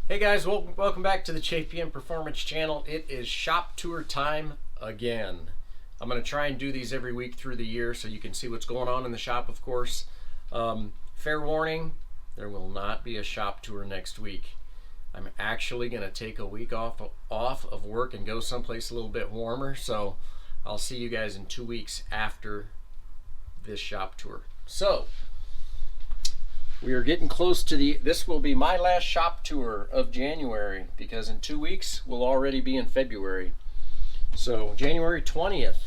Hey guys, welcome back to the JPM Performance Channel. It is shop tour time again. I'm going to try and do these every week through the year so you can see what's going on in the shop, of course. Fair warning, there will not be a shop tour next week. I'm actually going to take a week off of work and go someplace a little bit warmer, so I'll see you guys in 2 weeks after this shop tour. So, we are getting close to this will be my last shop tour of January because in 2 weeks we'll already be in February. So January 20th,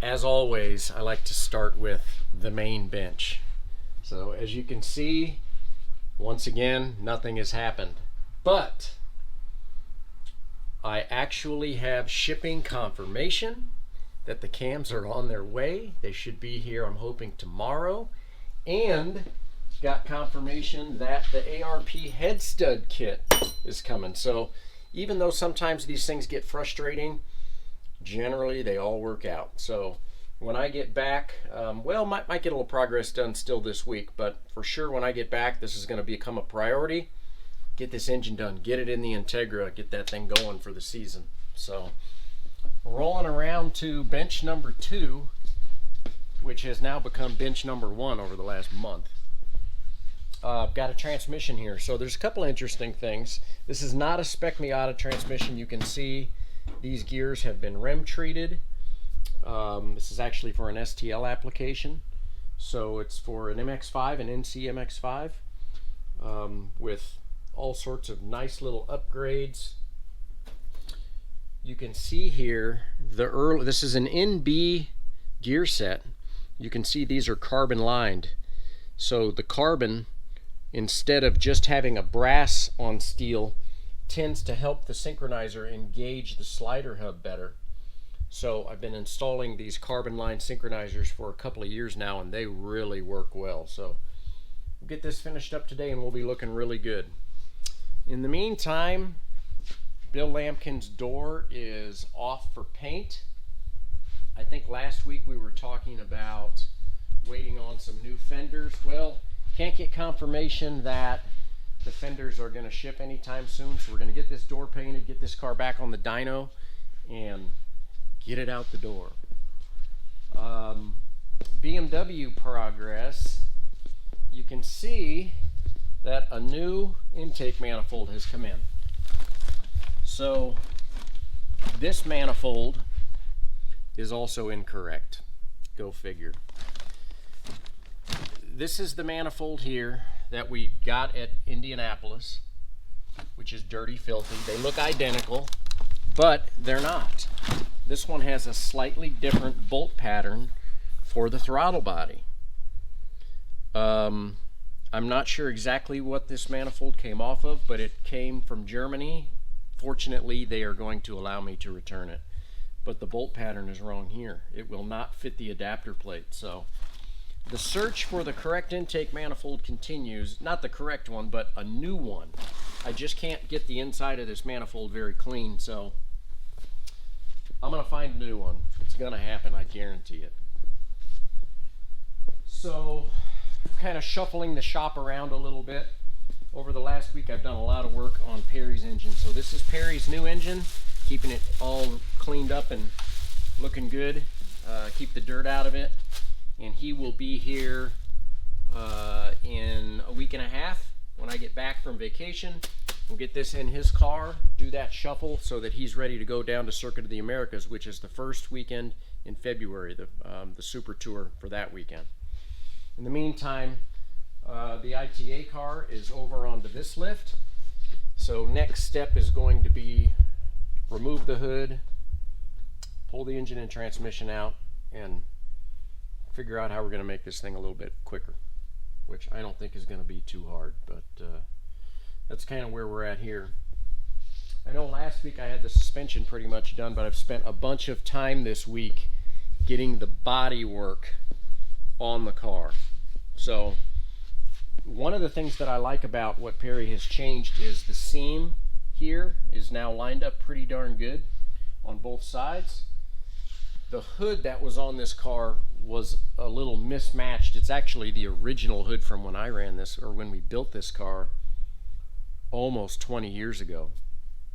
as always, I like to start with the main bench. So as you can see, once again, nothing has happened. But I actually have shipping confirmation that the cams are on their way. They should be here, I'm hoping, tomorrow. And got confirmation that the ARP head stud kit is coming. So even though sometimes these things get frustrating, generally they all work out. So when I get back, might get a little progress done still this week, but for sure when I get back, this is going to become a priority. Get this engine done, get it in the Integra, get that thing going for the season. So rolling around to bench number 2, which has now become bench number 1 over the last month. I've got a transmission here, so there's a couple of interesting things. This is not a spec Miata transmission. You can see these gears have been rem treated. This is actually for an STL application, so it's for an MX-5, an NC MX-5, with all sorts of nice little upgrades. You can see here this is an NB gear set. You can see these are carbon lined, so the carbon, instead of just having a brass on steel, tends to help the synchronizer engage the slider hub better. So I've been installing these carbon line synchronizers for a couple of years now, and they really work well. So we'll get this finished up today and we'll be looking really good. In the meantime, Bill Lampkin's door is off for paint. I think last week we were talking about waiting on some new fenders. Well, can't get confirmation that the fenders are going to ship anytime soon, so we're going to get this door painted, get this car back on the dyno, and get it out the door. BMW progress. You can see that a new intake manifold has come in. So this manifold is also incorrect. Go figure. This is the manifold here that we got at Indianapolis, which is dirty, filthy. They look identical, but they're not. This one has a slightly different bolt pattern for the throttle body. I'm not sure exactly what this manifold came off of, but it came from Germany. Fortunately, they are going to allow me to return it. But the bolt pattern is wrong here. It will not fit the adapter plate, so the search for the correct intake manifold continues. Not the correct one, but a new one. I just can't get the inside of this manifold very clean, so I'm going to find a new one. It's going to happen, I guarantee it. So, kind of shuffling the shop around a little bit. Over the last week, I've done a lot of work on Perry's engine. So this is Perry's new engine, keeping it all cleaned up and looking good. Keep the dirt out of it. And he will be here in a week and a half when I get back from vacation. We'll get this in his car, do that shuffle so that he's ready to go down to Circuit of the Americas, which is the first weekend in February, the Super Tour for that weekend. In the meantime, the ITA car is over onto this lift. So next step is going to be remove the hood, pull the engine and transmission out, and figure out how we're going to make this thing a little bit quicker, which I don't think is going to be too hard, but that's kind of where we're at here. I know last week I had the suspension pretty much done, but I've spent a bunch of time this week getting the body work on the car. So one of the things that I like about what Perry has changed is the seam here is now lined up pretty darn good on both sides. The hood that was on this car was a little mismatched. It's actually the original hood from when I ran this, or when we built this car. almost 20 years ago.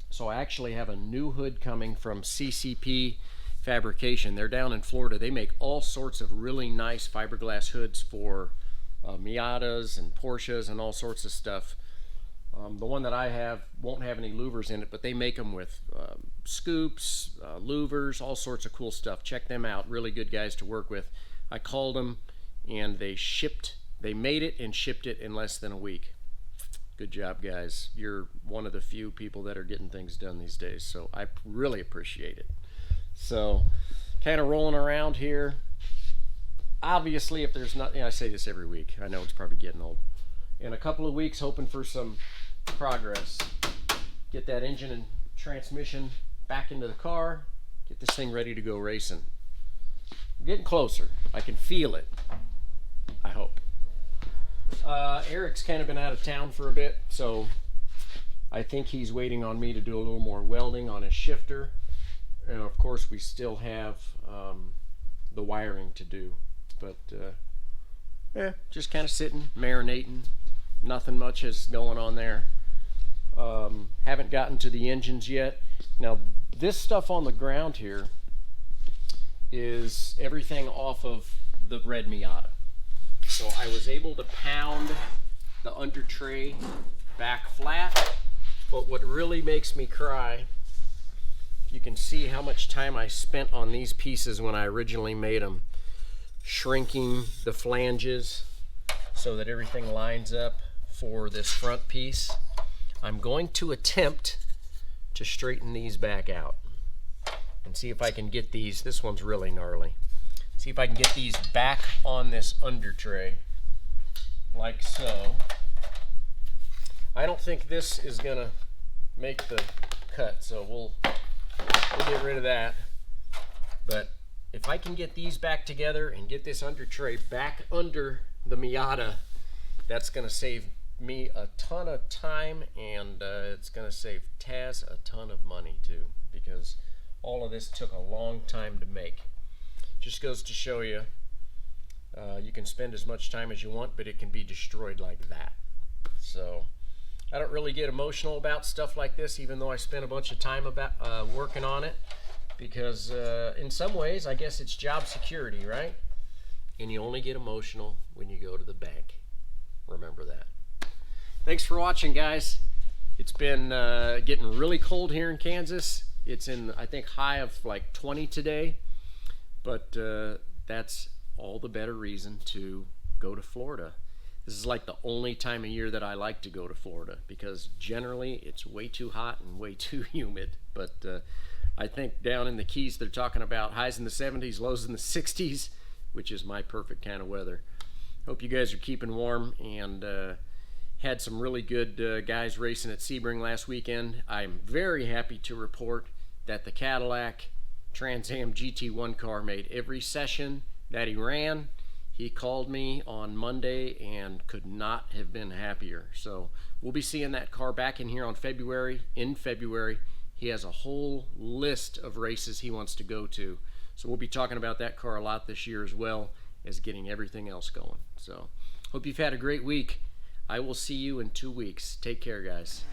So I actually have a new hood coming from CCP Fabrication. They're down in Florida. They make all sorts of really nice fiberglass hoods for Miatas and Porsches and all sorts of stuff. The one that I have won't have any louvers in it, but they make them with scoops, louvers, all sorts of cool stuff. Check them out. Really good guys to work with. I called them and they made it and shipped it in less than a week. Good job, guys. You're one of the few people that are getting things done these days, so I really appreciate it. So, kind of rolling around here. Obviously, if there's not, I say this every week. I know it's probably getting old. In a couple of weeks, hoping for some progress. Get that engine and transmission back into the car. Get this thing ready to go racing. I'm getting closer. I can feel it. I hope. Eric's kind of been out of town for a bit, so I think he's waiting on me to do a little more welding on his shifter. And of course, we still have the wiring to do. But just kind of sitting, marinating. Nothing much is going on there. Haven't gotten to the engines yet. Now, this stuff on the ground here is everything off of the red Miata. So I was able to pound the under tray back flat, but what really makes me cry, you can see how much time I spent on these pieces when I originally made them, shrinking the flanges so that everything lines up for this front piece. I'm going to attempt to straighten these back out and see if I can get these. This one's really gnarly. See if I can get these back on this under tray like so. I don't think this is gonna make the cut, so we'll get rid of that. But if I can get these back together and get this under tray back under the Miata, that's gonna save me a ton of time, and it's gonna save Taz a ton of money too, because all of this took a long time to make. Just goes to show you, you can spend as much time as you want, but it can be destroyed like that. So I don't really get emotional about stuff like this, even though I spent a bunch of time working on it, because in some ways, I guess it's job security, right? And you only get emotional when you go to the bank. Remember that. Thanks for watching, guys. It's been getting really cold here in Kansas. It's in, I think, high of like 20 today. But that's all the better reason to go to Florida. This is like the only time of year that I like to go to Florida, because generally it's way too hot and way too humid. But I think down in the Keys they're talking about highs in the 70s, lows in the 60s, which is my perfect kind of weather. Hope you guys are keeping warm, and had some really good guys racing at Sebring last weekend. I'm very happy to report that the Cadillac Trans Am GT1 car made every session that he ran. He called me on Monday and could not have been happier. So we'll be seeing that car back in here in February. He has a whole list of races he wants to go to. So we'll be talking about that car a lot this year, as well as getting everything else going. So hope you've had a great week. I will see you in 2 weeks. Take care, guys.